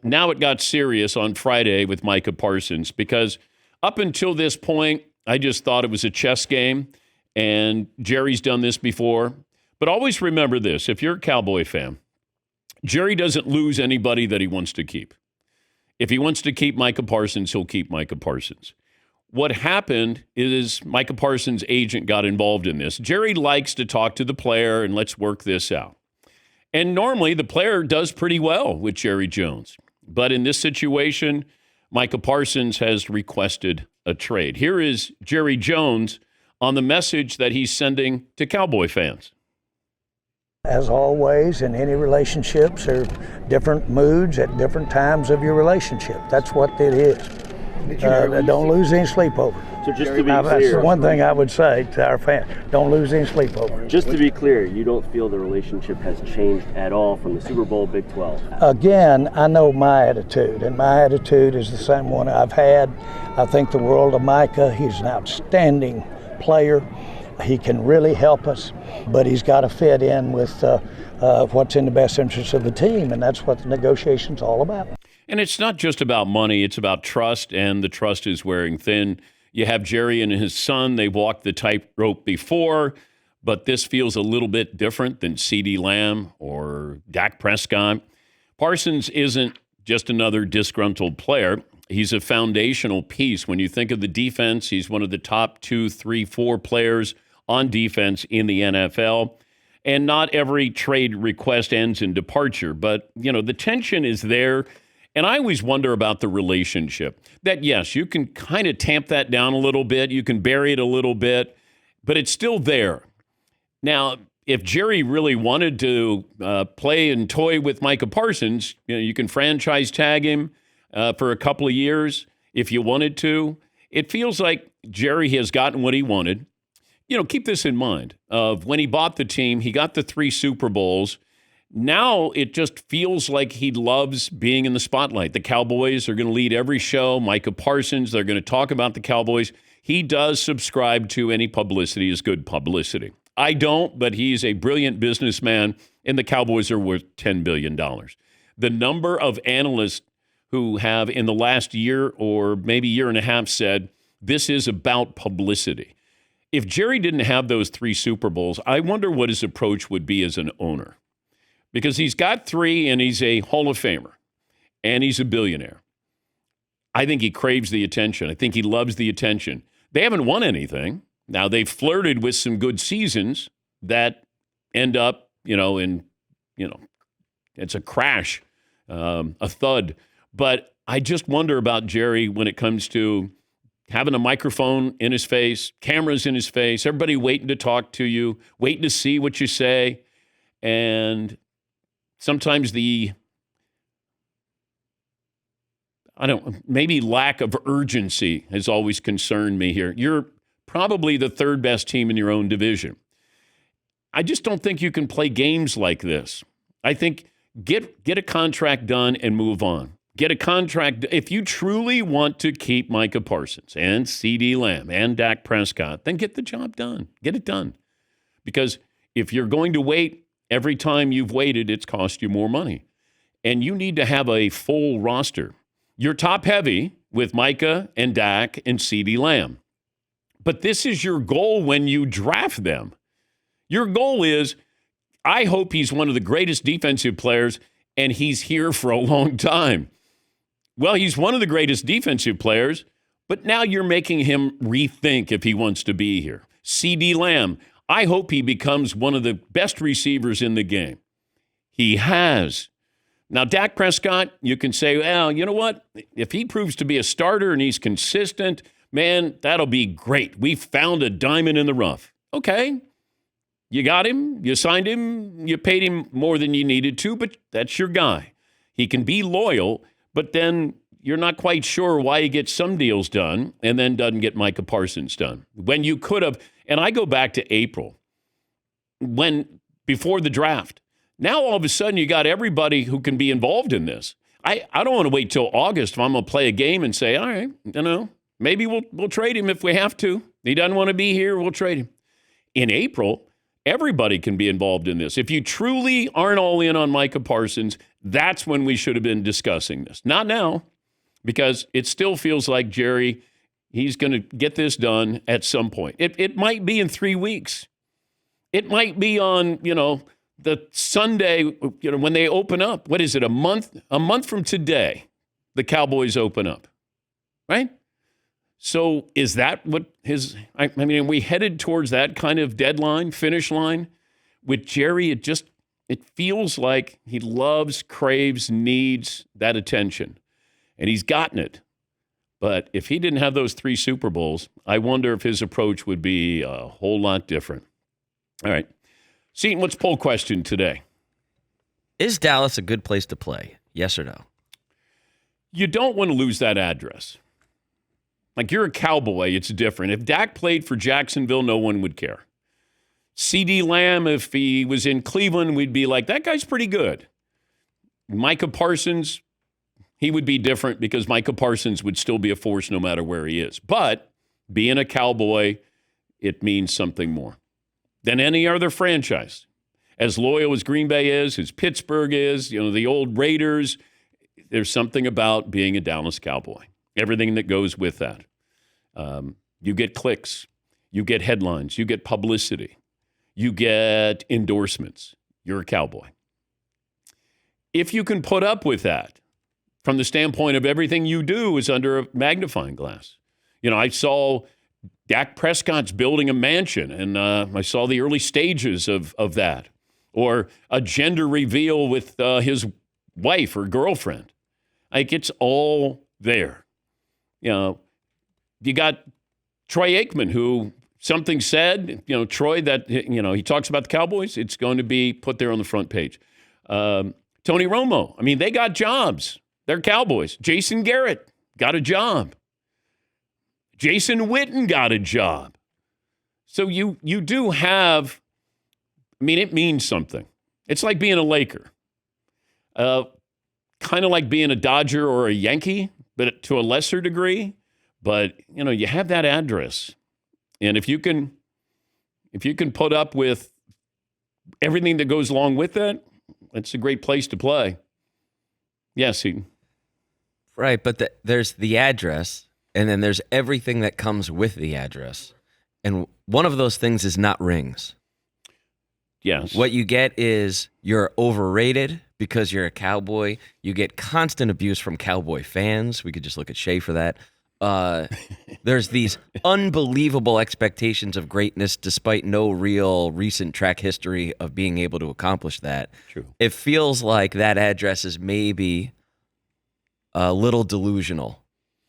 now it got serious on Friday with Micah Parsons because up until this point, I just thought it was a chess game, and Jerry's done this before. But always remember this, if you're a Cowboy fan, Jerry doesn't lose anybody that he wants to keep. If he wants to keep Micah Parsons, he'll keep Micah Parsons. What happened is Micah Parsons' agent got involved in this. Jerry likes to talk to the player and let's work this out. And normally the player does pretty well with Jerry Jones. But in this situation, Micah Parsons has requested a trade. Here is Jerry Jones on the message that he's sending to Cowboy fans. As always, in any relationships, there are different moods at different times of your relationship. That's what it is. Don't lose any sleep over. So just to be That's clear, one thing I would say to our fans. Don't lose any sleep over. just to be clear, you don't feel the relationship has changed at all from the Super Bowl Big 12? Again, I know my attitude, and my attitude is the same one I've had. I think the world of Micah. He's an outstanding player. He can really help us, but he's got to fit in with what's in the best interest of the team, and that's what the negotiation's all about. And it's not just about money, it's about trust, and the trust is wearing thin. You have Jerry and his son. They walked the tightrope before, but this feels a little bit different than CeeDee Lamb or Dak Prescott. Parsons isn't just another disgruntled player. He's a foundational piece. When you think of the defense, he's one of the top 2, 3, 4 players on defense in the NFL. And not every trade request ends in departure, but, the tension is there. And I always wonder about the relationship. That, yes, you can kind of tamp that down a little bit. You can bury it a little bit, but it's still there. Now, if Jerry really wanted to play and toy with Micah Parsons, you can franchise tag him for a couple of years if you wanted to. It feels like Jerry has gotten what he wanted. Keep this in mind. Of when he bought the team, he got the 3 Super Bowls. Now it just feels like he loves being in the spotlight. The Cowboys are going to lead every show. Micah Parsons, they're going to talk about the Cowboys. He does subscribe to any publicity is good publicity. I don't, but he's a brilliant businessman, and the Cowboys are worth $10 billion. The number of analysts who have in the last year or maybe year and a half said, this is about publicity. If Jerry didn't have those 3 Super Bowls, I wonder what his approach would be as an owner. Because he's got 3 and he's a Hall of Famer and he's a billionaire. I think he craves the attention. I think he loves the attention. They haven't won anything. Now, they've flirted with some good seasons that end up, it's a crash, a thud. But I just wonder about Jerry when it comes to having a microphone in his face, cameras in his face, everybody waiting to talk to you, waiting to see what you say. And sometimes maybe lack of urgency has always concerned me here. You're probably the 3rd best team in your own division. I just don't think you can play games like this. I think get a contract done and move on. Get a contract. If you truly want to keep Micah Parsons and CeeDee Lamb and Dak Prescott, then get the job done. Get it done. Because if you're going to wait, every time you've waited, it's cost you more money. And you need to have a full roster. You're top heavy with Micah and Dak and CeeDee Lamb. But this is your goal when you draft them. Your goal is, I hope he's one of the greatest defensive players and he's here for a long time. Well, he's one of the greatest defensive players, but now you're making him rethink if he wants to be here. CeeDee Lamb, I hope he becomes one of the best receivers in the game. He has. Now, Dak Prescott, you can say, well, you know what? If he proves to be a starter and he's consistent, man, that'll be great. We found a diamond in the rough. Okay. You got him. You signed him. You paid him more than you needed to, but that's your guy. He can be loyal, but then you're not quite sure why he gets some deals done and then doesn't get Micah Parsons done. When you could have, and I go back to April, before the draft. Now, all of a sudden, you got everybody who can be involved in this. I don't want to wait till August if I'm going to play a game and say, all right, maybe we'll trade him if we have to. He doesn't want to be here, we'll trade him. In April, Everybody can be involved in this. If you truly aren't all in on Micah Parsons, that's when we should have been discussing this. Not now, because it still feels like Jerry, he's going to get this done at some point. It might be in 3 weeks. It might be on, the Sunday, when they open up. What is it, a month? A month from today, the Cowboys open up, right? So is that what are we headed towards that kind of deadline, finish line? With Jerry, it feels like he loves, craves, needs that attention. And he's gotten it. But if he didn't have those 3 Super Bowls, I wonder if his approach would be a whole lot different. All right. Seton, what's poll question today? Is Dallas a good place to play? Yes or no? You don't want to lose that address. Like, you're a Cowboy, it's different. If Dak played for Jacksonville, no one would care. CeeDee Lamb, if he was in Cleveland, we'd be like, that guy's pretty good. Micah Parsons, he would be different because Micah Parsons would still be a force no matter where he is. But being a Cowboy, it means something more than any other franchise. As loyal as Green Bay is, as Pittsburgh is, the old Raiders, there's something about being a Dallas Cowboy. Everything that goes with that. You get clicks. You get headlines. You get publicity. You get endorsements. You're a Cowboy. If you can put up with that, from the standpoint of everything you do is under a magnifying glass. I saw Dak Prescott's building a mansion, and I saw the early stages of that. Or a gender reveal with his wife or girlfriend. Like, it's all there. You got Troy Aikman, who something said, Troy, that, he talks about the Cowboys. It's going to be put there on the front page. Tony Romo, they got jobs. They're Cowboys. Jason Garrett got a job. Jason Witten got a job. So you do have, it means something. It's like being a Laker. Kind of like being a Dodger or a Yankee, but to a lesser degree. But, you have that address. And if you can put up with everything that goes along with that, it's a great place to play. Yes, Seton. Right, but there's the address, and then there's everything that comes with the address. And one of those things is not rings. Yes. What you get is you're overrated because you're a Cowboy. You get constant abuse from Cowboy fans. We could just look at Shea for that. There's these unbelievable expectations of greatness despite no real recent track history of being able to accomplish that. True. It feels like that address is maybe a little delusional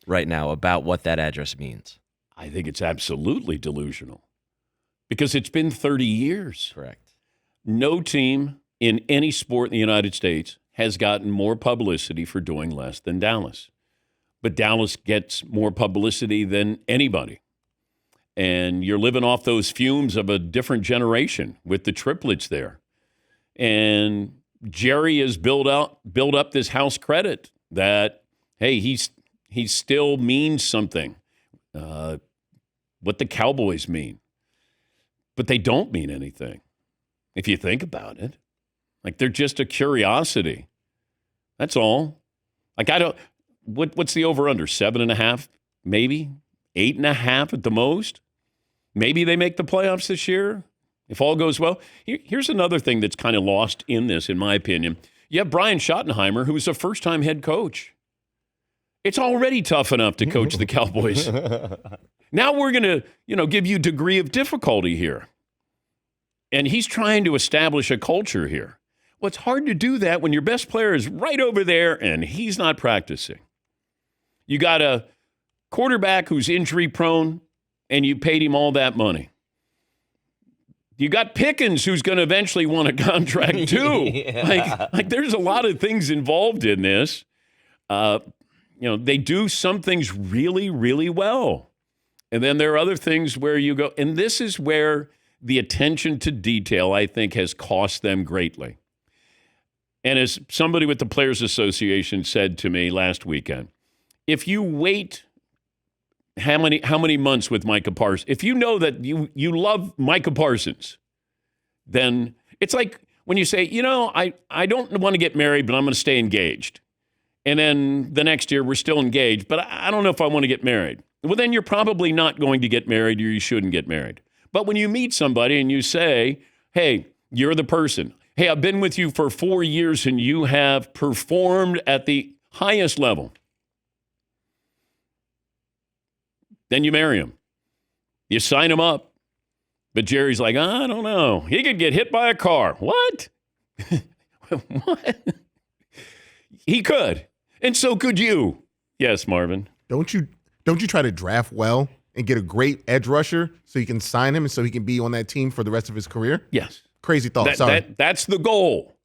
right now about what that address means. I think it's absolutely delusional because it's been 30 years. Correct. No team in any sport in the United States has gotten more publicity for doing less than Dallas. But Dallas gets more publicity than anybody. And you're living off those fumes of a different generation with the triplets there. And Jerry has built up this house credit that, hey, he still means something. What the Cowboys mean. But they don't mean anything, if you think about it. Like, they're just a curiosity. That's all. Like, what's the over-under? 7.5, maybe? 8.5 at the most? Maybe they make the playoffs this year, if all goes well. Here's another thing that's kind of lost in this, in my opinion. You have Brian Schottenheimer, who's a first-time head coach. It's already tough enough to coach the Cowboys. Now we're going to, give you degree of difficulty here. And he's trying to establish a culture here. Well, it's hard to do that when your best player is right over there and he's not practicing. You got a quarterback who's injury-prone, and you paid him all that money. You got Pickens, who's going to eventually want a contract too. Yeah. Like there's a lot of things involved in this. They do some things really, really well. And then there are other things where you go, and this is where the attention to detail, I think, has cost them greatly. And as somebody with the Players Association said to me last weekend, if you wait how many months with Micah Parsons, if you know that you love Micah Parsons then it's like when you say, I don't want to get married, but I'm going to stay engaged. And then the next year we're still engaged, but I don't know if I want to get married. Well, then you're probably not going to get married, or you shouldn't get married. But when you meet somebody and you say, hey, you're the person. Hey, I've been with you for 4 years and you have performed at the highest level. Then you marry him. You sign him up. But Jerry's like, I don't know. He could get hit by a car. What? What? He could. And so could you. Yes, Marvin. Don't you try to draft well and get a great edge rusher so you can sign him and so he can be on that team for the rest of his career? Yes. Crazy thought. Sorry. That's the goal.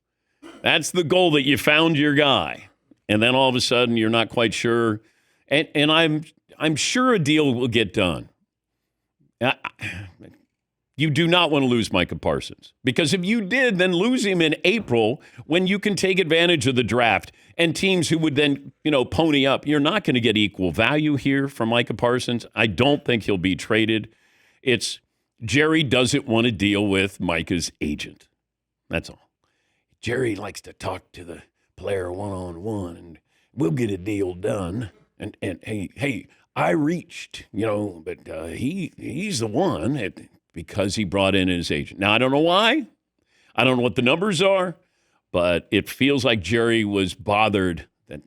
That's the goal, that you found your guy. And then all of a sudden you're not quite sure. And I'm sure a deal will get done. You do not want to lose Micah Parsons, because if you did, then lose him in April when you can take advantage of the draft and teams who would then, pony up. You're not going to get equal value here from Micah Parsons. I don't think he'll be traded. It's Jerry doesn't want to deal with Micah's agent. That's all. Jerry likes to talk to the player one-on-one, and we'll get a deal done. And hey, I reached, but he's the one because he brought in his agent. Now, I don't know why. I don't know what the numbers are, but it feels like Jerry was bothered that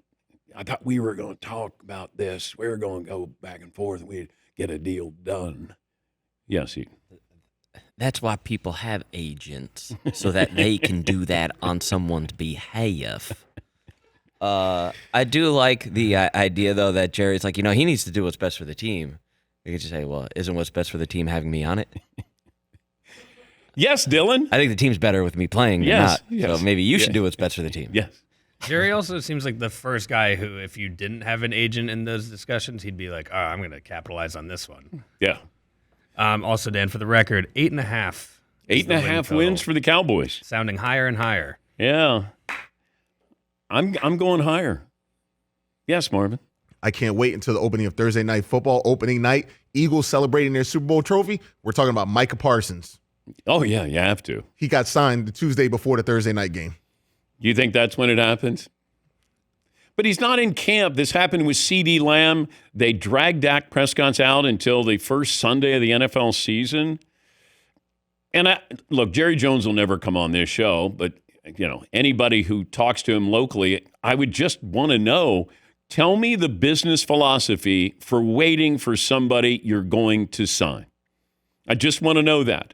I thought we were going to talk about this. We were going to go back and forth, and we'd get a deal done. Yes, That's why people have agents, so that they can do that on someone's behalf. I do like the idea, though, that Jerry's like, he needs to do what's best for the team. You could just say, well, isn't what's best for the team having me on it? Yes, Dylan. I think the team's better with me playing than Yes, not. yes. So maybe you should do what's best for the team. Yes. Jerry also seems like the first guy who, if you didn't have an agent in those discussions, he'd be like, I'm going to capitalize on this one. Yeah. Also, Dan, for the record, 8.5. 8.5 wins for the Cowboys. Sounding higher and higher. Yeah. I'm going higher. Yes, Marvin. I can't wait until the opening of Thursday Night Football. Opening night, Eagles celebrating their Super Bowl trophy. We're talking about Micah Parsons. Oh, yeah, you have to. He got signed the Tuesday before the Thursday night game. You think that's when it happens? But he's not in camp. This happened with CeeDee Lamb. They dragged Dak Prescott out until the first Sunday of the NFL season. And look, Jerry Jones will never come on this show, but anybody who talks to him locally, I would just want to know, tell me the business philosophy for waiting for somebody you're going to sign. I just want to know that.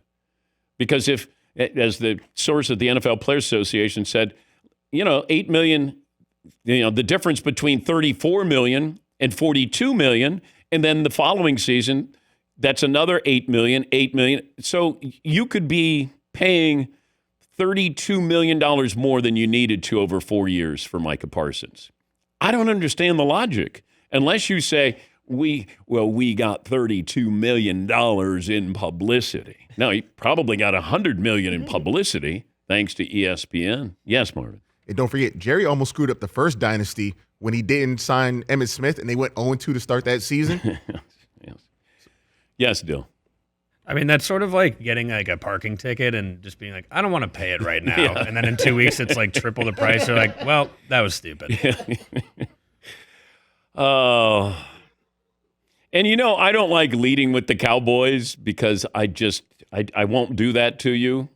Because if, as the source at the NFL Players Association said, $8 million, the difference between $34 million and $42 million, and then the following season, that's another $8 million. So you could be paying $32 million more than you needed to over 4 years for Micah Parsons. I don't understand the logic unless you say, we got $32 million in publicity. No, he probably got $100 million in publicity thanks to ESPN. Yes, Marvin. And don't forget, Jerry almost screwed up the first dynasty when he didn't sign Emmitt Smith, and they went 0-2 to start that season. Yes, Dill. I mean, that's sort of like getting like a parking ticket and just being like, I don't want to pay it right now. Yeah. And then in 2 weeks, it's like triple the price. You're like, well, that was stupid. Oh. And I don't like leading with the Cowboys because I won't do that to you.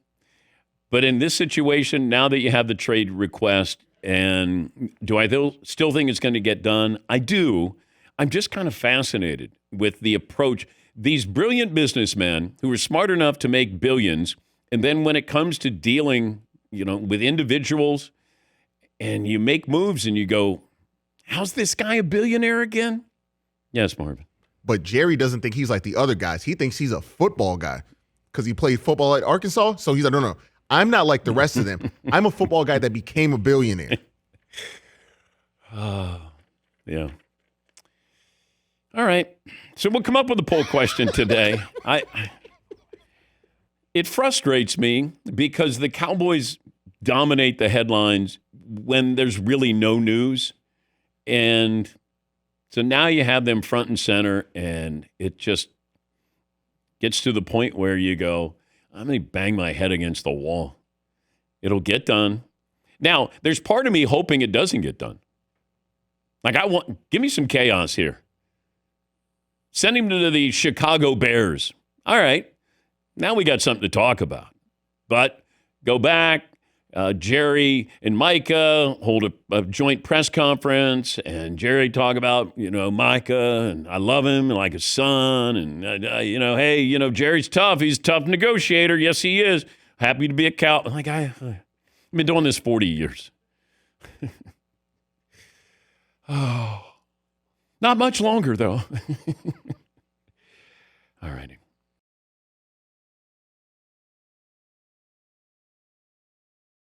But in this situation, now that you have the trade request, and do I still think it's going to get done? I do. I'm just kind of fascinated with the approach. These brilliant businessmen who are smart enough to make billions, and then when it comes to dealing, with individuals, and you make moves and you go, how's this guy a billionaire again? Yes, Marvin. But Jerry doesn't think he's like the other guys. He thinks he's a football guy because he played football at Arkansas. So he's like, no, I'm not like the rest of them. I'm a football guy that became a billionaire. Yeah. All right. So we'll come up with a poll question today. It frustrates me because the Cowboys dominate the headlines when there's really no news. And so now you have them front and center, and it just gets to the point where you go, I'm going to bang my head against the wall. It'll get done. Now, there's part of me hoping it doesn't get done. Like, give me some chaos here. Send him to the Chicago Bears. All right. Now we got something to talk about. But go back. Jerry and Micah hold a joint press conference, and Jerry talk about, Micah, and I love him like a son, and, hey, Jerry's tough. He's a tough negotiator. Yes, he is. Happy to be a cow. Like, I've been doing this 40 years. Oh, not much longer, though. All righty.